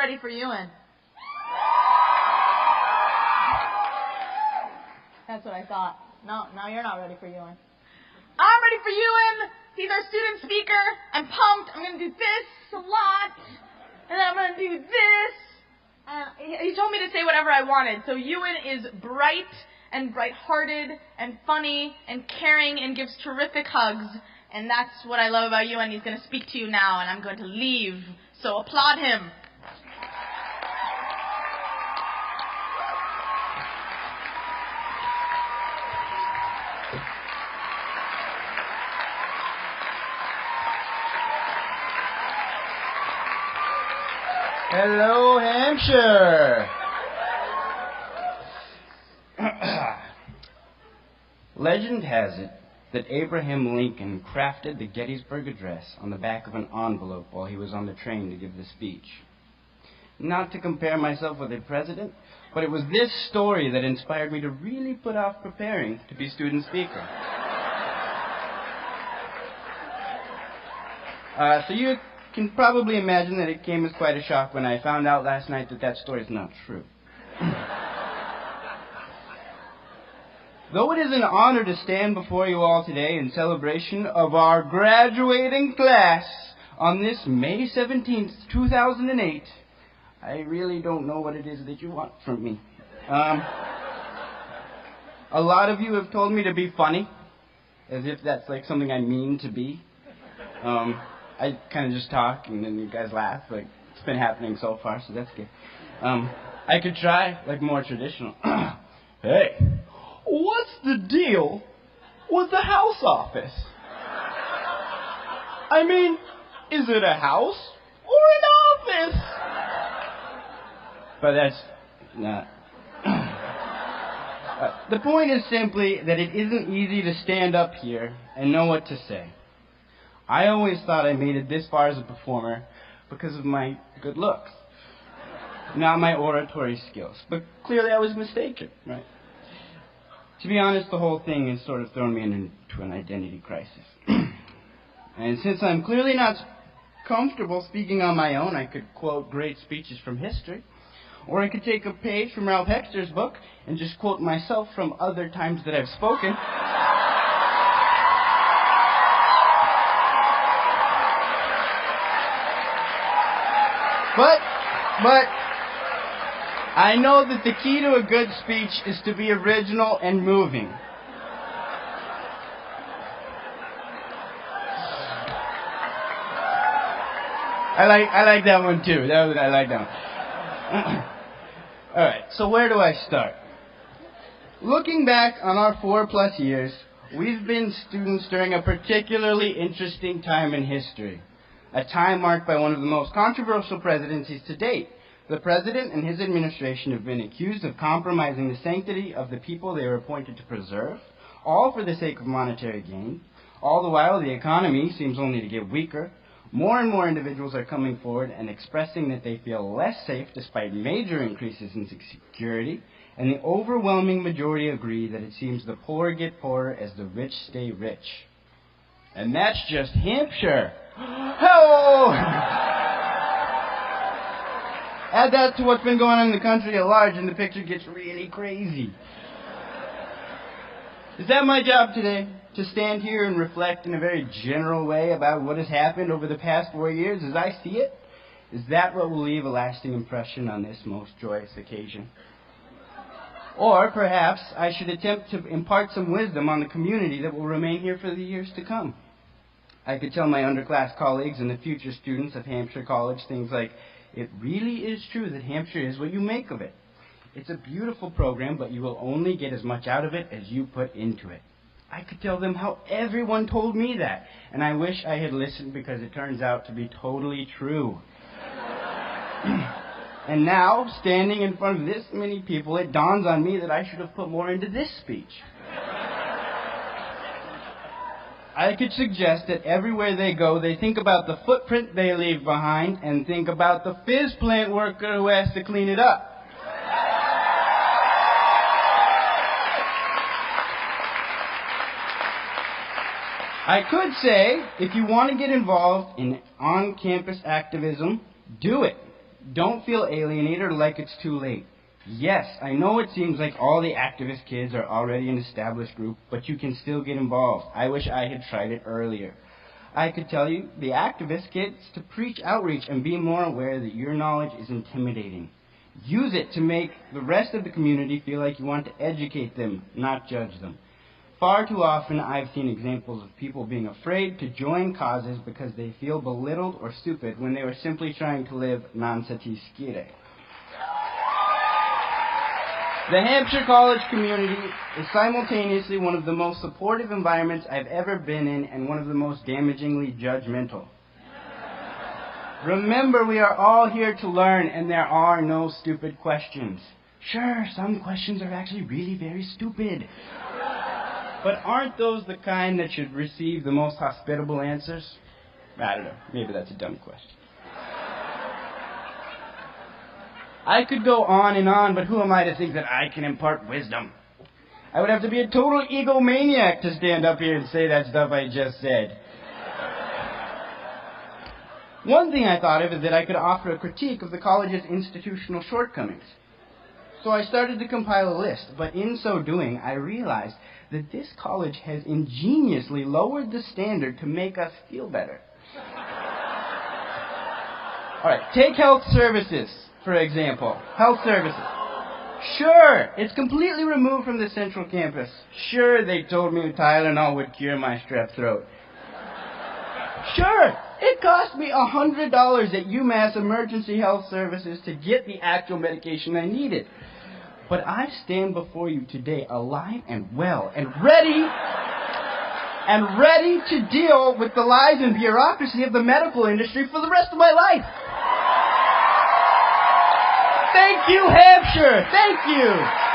ready for Ewen. That's what I thought. No, you're not ready for Ewen. I'm ready for Ewen. He's our student speaker. I'm pumped. I'm going to do this a lot. And then I'm going to do this. He told me to say whatever I wanted. So Ewen is bright and bright-hearted and funny and caring and gives terrific hugs. And that's what I love about Ewen. He's going to speak to you now, and I'm going to leave. So applaud him. Hello, Hampshire! Legend has it that Abraham Lincoln crafted the Gettysburg Address on the back of an envelope while he was on the train to give the speech. Not to compare myself with a president, but it was this story that inspired me to really put off preparing to be student speaker. So you can probably imagine that it came as quite a shock when I found out last night that that story is not true. Though it is an honor to stand before you all today in celebration of our graduating class on this May 17th, 2008, I really don't know what it is that you want from me. A lot of you have told me to be funny, as if that's like something I mean to be. I kind of just talk and then you guys laugh. Like, it's been happening so far, so that's good. I could try like more traditional. Hey, what's the deal with the house office? I mean, is it a house or an office? But that's not. The point is simply that it isn't easy to stand up here and know what to say. I always thought I made it this far as a performer because of my good looks, not my oratory skills. But clearly I was mistaken, right? To be honest, the whole thing has sort of thrown me into an identity crisis. And since I'm clearly not comfortable speaking on my own, I could quote great speeches from history, or I could take a page from Ralph Hexter's book and just quote myself from other times that I've spoken. But I know that the key to a good speech is to be original and moving. I like that one too. I like that one. All right, so where do I start? Looking back on our 4+ years, we've been students during a particularly interesting time in history. A time marked by one of the most controversial presidencies to date. The president and his administration have been accused of compromising the sanctity of the people they were appointed to preserve, all for the sake of monetary gain. All the while, the economy seems only to get weaker. More and more individuals are coming forward and expressing that they feel less safe despite major increases in security, and the overwhelming majority agree that it seems the poor get poorer as the rich stay rich. And that's just Hampshire. Hello! Add that to what's been going on in the country at large and the picture gets really crazy. Is that my job today? To stand here and reflect in a very general way about what has happened over the past 4 years as I see it? Is that what will leave a lasting impression on this most joyous occasion? Or perhaps I should attempt to impart some wisdom on the community that will remain here for the years to come. I could tell my underclass colleagues and the future students of Hampshire College things like, it really is true that Hampshire is what you make of it. It's a beautiful program, but you will only get as much out of it as you put into it. I could tell them how everyone told me that, and I wish I had listened because it turns out to be totally true. And now, standing in front of this many people, it dawns on me that I should have put more into this speech. I could suggest that everywhere they go, they think about the footprint they leave behind and think about the fizz plant worker who has to clean it up. I could say, if you want to get involved in on-campus activism, do it. Don't feel alienated or like it's too late. Yes, I know it seems like all the activist kids are already an established group, but you can still get involved. I wish I had tried it earlier. I could tell you, the activist kids, to preach outreach and be more aware that your knowledge is intimidating. Use it to make the rest of the community feel like you want to educate them, not judge them. Far too often I've seen examples of people being afraid to join causes because they feel belittled or stupid when they were simply trying to live non sati scire. The Hampshire College community is simultaneously one of the most supportive environments I've ever been in and one of the most damagingly judgmental. Remember, we are all here to learn, and there are no stupid questions. Sure, some questions are actually really very stupid. But aren't those the kind that should receive the most hospitable answers? I don't know. Maybe that's a dumb question. I could go on and on, but who am I to think that I can impart wisdom? I would have to be a total egomaniac to stand up here and say that stuff I just said. One thing I thought of is that I could offer a critique of the college's institutional shortcomings. So I started to compile a list, but in so doing, I realized that this college has ingeniously lowered the standard to make us feel better. All right, take health services, for example. Health services. Sure, it's completely removed from the central campus. Sure, they told me Tylenol would cure my strep throat. Sure, it cost me $100 at UMass Emergency Health Services to get the actual medication I needed. But I stand before you today alive and well and ready to deal with the lies and bureaucracy of the medical industry for the rest of my life. Thank you, Hampshire. Thank you.